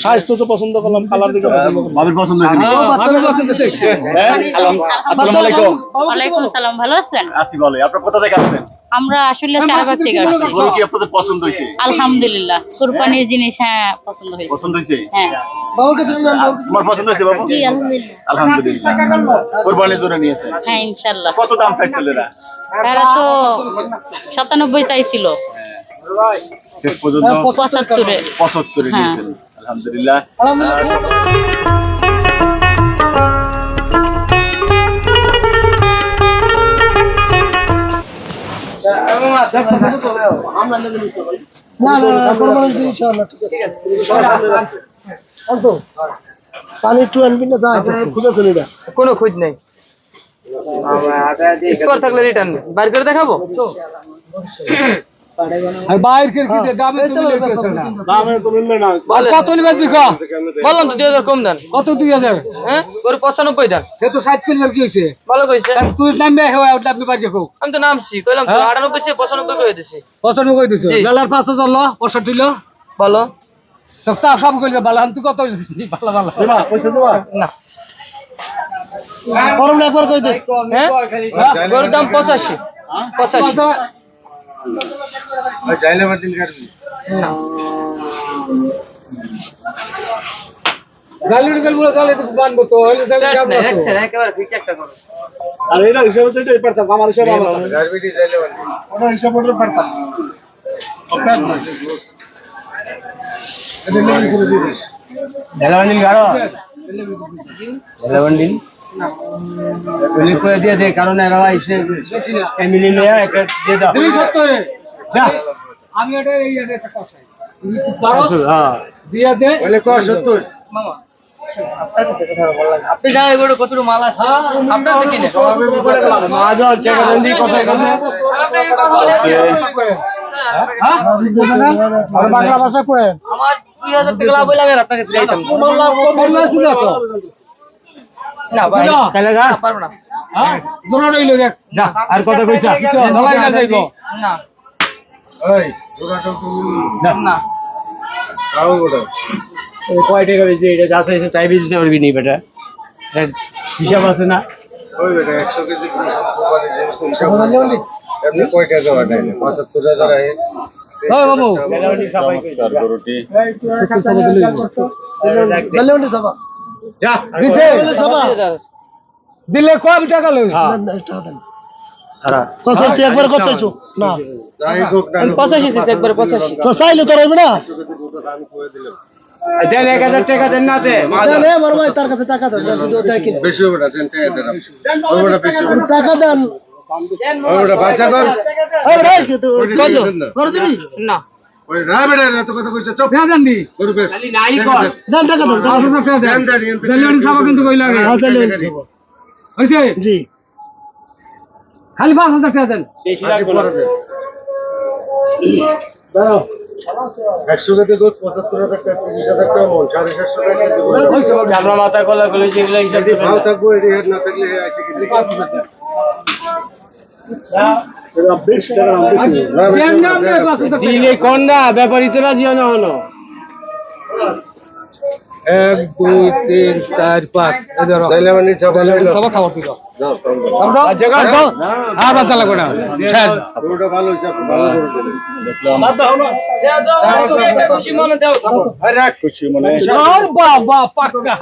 স্বাস্থ্য তো পছন্দ করলাম, কালার দিকে ভাবির পছন্দ ওয়ালাইকুম সালাম, ভালো আছেন? আসি বলে, আপনার কোথা থেকে আসছেন? আমরা আসলে চারবাগ থেকে আসছি। গরু কি আপনাদের পছন্দ হয়েছে? আলহামদুলিল্লাহ, কুরবানির জিনিস পছন্দ হয়েছে। পছন্দ হয়েছে? হ্যাঁ। তোমার পছন্দ হয়েছে বাবু? জি আলহামদুলিল্লাহ। আলহামদুলিল্লাহ। কুরবানির জন্য নিয়েছেন? হ্যাঁ ইনশাআল্লাহ। কত দাম চাইছিল এরা? তারা তো 97 চাইছিল, শেষ পর্যন্ত 75 এ নিয়েছেন। আলহামদুলিল্লাহ। কোনো খোঁজ নেই, স্কোর থাকলে রিটার্ন বাইর করে দেখাবো। বললাম তো 2000 কম দেন। কত 2000? হ্যাঁ, করে 95 দেন। সে তো 60 কিলোর কি হয়েছে? ভালো কইছে। তুই নামবে আপনি বাড়ি যাও। আমি তো নামছি, কইলাম তো 98 ছে 95 কই দিছি। 95 কই দিছো? ডলার 5000 লো, 65 লো। বলো তো তা সব কইলে ভালো, তুই কত ভালো ভালো দেবা পয়সা দেবা না। গরম একবার কই দে। হ্যাঁ, গরুর দাম 85। 85 ওই যাইলে বাতিল করবি না। গালি বলে গালি তো বানবো তো, হইলে তাহলে যাবো দেখছেন একেবারে ফিট একটা করো। আর এটা হিসাবে তো এটাই পারতাম, আমার হিসাবে আলাদা গার্বিটি যাইলে বাতিল ওটা হিসাব ওটা পারতাম। অপরাধ না এটা নেই করে দিস ঢেলাবান্ডিল গাড়ো ঢেলাবান্ডিল পুলিশ করে দিয়ে দে, কারণ এরা এসে ফ্যামিলি নিয়ে একটা দিয়ে দাও 270 যা। আমি এটা এই একটা কথা হ্যাঁ দিয়া দে বলে কয় 70 মামা আপনার কাছে কথা বললাম, আপনি জানেন এগুলো কতটুকু মাল আছে আপনার থেকে কিনে। মাঝে টাকা দেন দি কথা কথা আর বাংলা ভাষা কয় আমার 2000 টাকা লাভ হইলে আমি আর আপনাকে দিতাম না ভাই। কালে গা পারবো না। হ্যাঁ জোড়া রইলো দেখ যা আর কথা কইছা সবাই না যাইবো না ওই জোড়াটা তুমি না আও বড় এই কয় টাকা বেশি এটা যাতে এসে তাই বেশি করবি নি বেটা হিসাব আছে না ওই বেটা 100 কেজি কোরবানি যে হিসাব আছে এমনি কয় টাকা বাটাই 75000 আহে ওই বাবু গেলাউনি সবাই কইছে গরুটি জলদি সবা যা দিছে সবা দিলে কয় টাকা লই? আরা কত তুই একবার কত চাইছো না যাই হোক না 85 দিছে একবার 85। তো চাইলে তো রইবে না দাম কই দিলাম দেন 1000 টাকা দেন না দে তাহলে আমার ভাই তার কাছে টাকা দেন যদি ও দেয় কিনা বেশি হবে না দেন টাকা দেন ওই বড় বেশি হবে টাকা দেন ওই বড় বাচ্চা কর এই ভাই কত কত করে দিবি না ওই না বেটা না তো কথা কইছ চুপ না জানি গরু বেশ নাই কর দেন টাকা দেন টাকা দেন। দেন জলদি সবা কিন্তু কই লাগে হ্যাঁ জলদি সবা হইছে জি খালি 5000 টাকা দেন। বেশি লাগবে না দাও 100 টাকা গোস 75000 টাকা 30000 টাকা মন 750 টাকা আমরা মাথা কলা কলে যেগুলো হিসাব যদি ভাও থাকবো এটি হেড না থাকলে আছে কি এরা 20 টাকা দাম বেশি দেন না আপনি 5000 টাকা দিলে কোন না ব্যাপারী তো রাজি না হলো। 1 2 3 4 5 এই ধরো তাইলে মানে চাপালে সবা খাওয়া পিলো দাও আমরা আর বাচ্চা লাগবে না শেষ। গরুটা ভালো হিসাব ভালো করে দিলেন দেখলাম একটা খুশি মনে দাও আরে খুশি মনে আর বাবা পাক্কা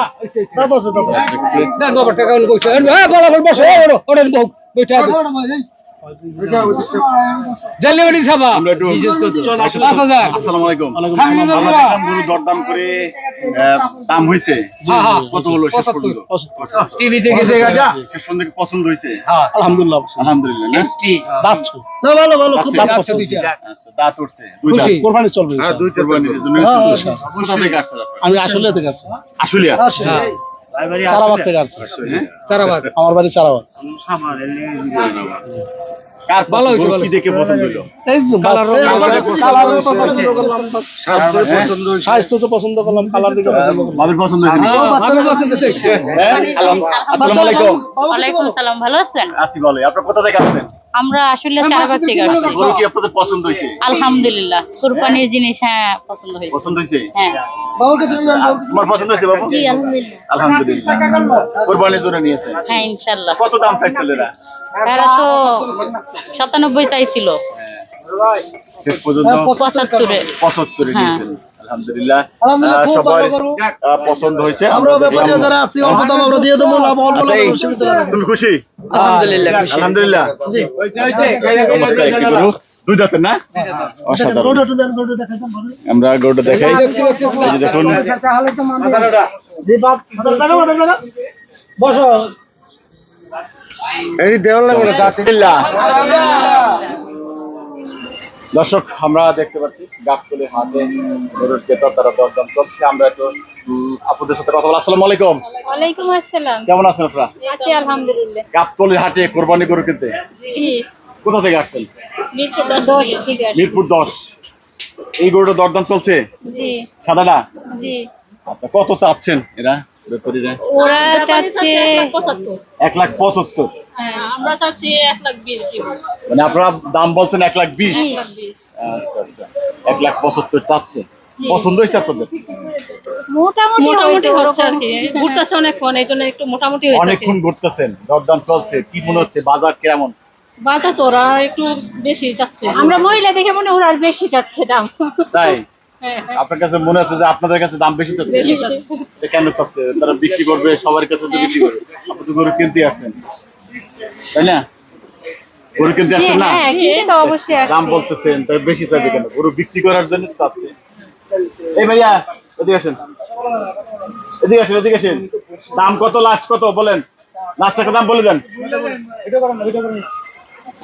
দাদা আছে দাদা দেন বাবা টাকা হলো কইছে এ বলা বল বসে ওরেন বউ বইটা জলদি সবা আমরা একটু 5000 আসসালামু আলাইকুম আলাইকুম আমরা দেখলাম গরু দরদাম করে দাম হইছে হ্যাঁ হ্যাঁ কত হলো শেষ পর্যন্ত টিভিতে গেছে গাজা শেষ পর্যন্ত কি পছন্দ হইছে হ্যাঁ আলহামদুলিল্লাহ আলহামদুলিল্লাহ না? দাঁত না ভালো ভালো খুব দাঁত দাঁত করছে দুইটা। আচ্ছা, দাঁত উঠছে খুশি। কোরবানি চলবে হ্যাঁ দুইটা কুরবানির জন্য হ্যাঁ, কোথা থেকে আসছে আমি আসলে থেকে আসছি আসলে হ্যাঁ চারাবাগ থেকে আসছি তারাবাদ আমার বাড়ি চারাবাগ কার ভালো হইছে, গরু ভালো কি দেখে পছন্দ হলো এই যে কালারও পছন্দ করলাম স্বাস্থ্য পছন্দ হইছে স্বাস্থ্য তো পছন্দ করলাম, কালার দিকে ভাবির পছন্দ হইছে নাকি? আমি পছন্দ দেখছি হ্যাঁ আসসালামু আলাইকুম ওয়ালাইকুম সালাম, ভালো আছেন? আসি বলে, আপনারা কোথা থেকে আসছেন? আমরা আসলে চারাবাগ থেকে আসছি। গরু কি আপনাদের পছন্দ হয়েছে? আলহামদুলিল্লাহ, কুরবানির জিনিস হ্যাঁ পছন্দ হয়েছে। পছন্দ হয়েছে? হ্যাঁ তোমার পছন্দ হয়েছে বাবু? জি আলহামদুলিল্লাহ। আলহামদুলিল্লাহ। কুরবানির জন্য নিয়েছে? হ্যাঁ ইনশাআল্লাহ। কত দাম চাইছিল এরা? এরা তো 97 চাইছিল, শেষ পর্যন্ত 75 এ নিয়েছেন। আলহামদুলিল্লাহ। খুব সবার ভালো গরু। পছন্দ হয়েছে। আমরা ব্যাপারী যারা আছি অল্প দাম আমরা দিয়ে দেবো, লাভ অল্প আচ্ছা, লাভ এই, অসুবিধা হবে না। তুমি খুশি? আলহামদুলিল্লাহ খুশি। আলহামদুলিল্লাহ। জি চমৎকার একটি গরু। দুই দাঁতের না? অসাধারণ। গরুটা একটু দেন, গরুটা দেখাইতেন ভালো। আমরা গরুটা দেখাই। এই যে দেখুন, বসো এই দেওয়াল লাগবে না আলহামদুলিল্লাহ। দর্শক, আমরা দেখতে পাচ্ছি গাবতলী হাটে গরুর ক্রেতা তারা দরদাম চলছে। আমরা একটু আপনাদের সাথে কথা বলি। আসসালামু আলাইকুম। ওয়ালাইকুম আসসালাম। কেমন আছেন আপনারা? আছি আলহামদুলিল্লাহ। গাবতলীর হাটে কোরবানি গরু কিনতে জি কোথা থেকে আসছেন? মিরপুর 10 ঠিক আছে। মিরপুর 10। এই গরুটা দরদাম চলছে? জি সাদাটা? জি। আচ্ছা, কত চাচ্ছেন এরা ব্যাপারীরা? ওরা চাচ্ছে 1,75,000। হ্যাঁ, আমরা চাচ্ছি 1,20,000 দিব। মানে আপনারা দাম বলছেন 1,20,000। আচ্ছা আচ্ছা, 1,75,000 চাচ্ছে। পছন্দ হয়েছে আপনাদের? মোটামুটি হচ্ছে আর কি, ঘুরতেছে অনেকক্ষণ, এই জন্য একটু মোটামুটি হয়েছে। অনেকক্ষণ ঘুরতেছেন, দরদাম চলছে, কি মনে হচ্ছে বাজার কেমন? বাজার তো ওরা একটু বেশি যাচ্ছে, আমরা মহিলা দেখে মনে হয় আর বেশি যাচ্ছে দাম। তাই হ্যাঁ, আপনার কাছে মনে হচ্ছে যে আপনাদের কাছে দাম বেশি যাচ্ছে? বেশি যাচ্ছে। এটা কেন চাচ্ছে? তারা বিক্রি করবে, সবার কাছে তো বিক্রি করবে। আপনি তো গরু কিনতে আসছেন, তাই না? গরু কিনতে আসছেন না? হ্যাঁ, কিনতে তো অবশ্যই আসছে। দাম বলতেছেন, তাই বেশি চাইবে কেন? গরু বিক্রি করার জন্য তো চাচ্ছে। এই ভাইয়া, এদিকে আসেন, এদিকে আসেন, এদিকে আসেন। দাম কত, লাস্ট কত বলেন? লাস্ট একটা দাম বলে দেন।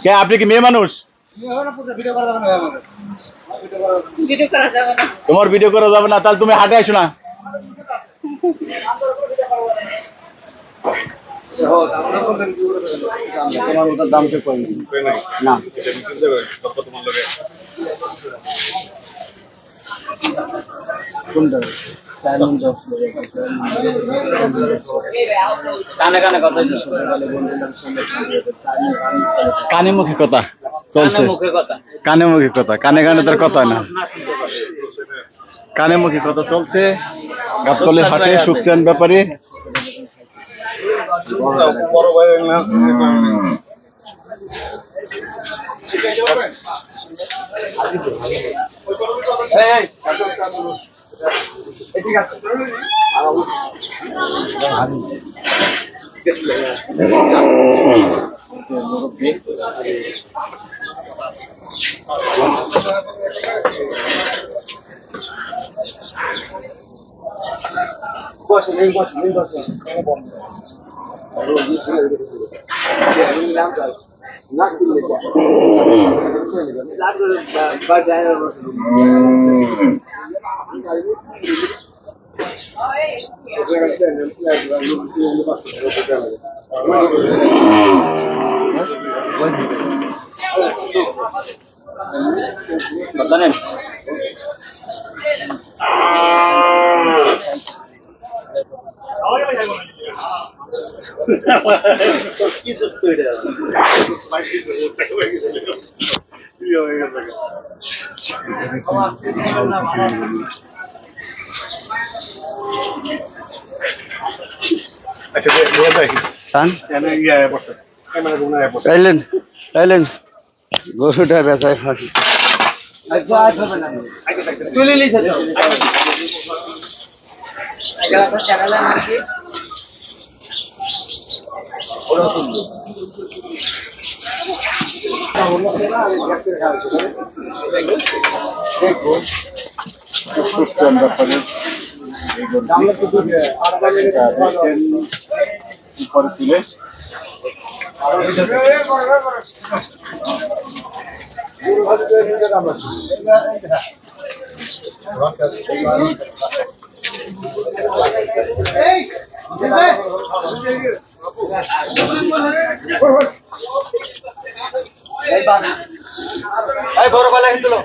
কে, আপনি কি মেয়ে মানুষ? ভিডিও করা যাবে না। তোমার ভিডিও করা যাবে না, তাহলে তুমি হাটে আসো না। তোমার ওটার দাম কে কই না। কোনটা? কানে মুখে কথা চলছে, কানে মুখে কথা, কানে কানে তার কথা না, কানে মুখে কথা চলছে। গাবতলীর হাটে সুখচান ব্যাপারী। জানেন গরুটা বেচায় ফাঁকি। তুলে লিখে দাও। আপনার চ্যানেলের নাম কি? সুখচান ব্যাপারী উপরে তুলে গরুবালা হিন্দুলো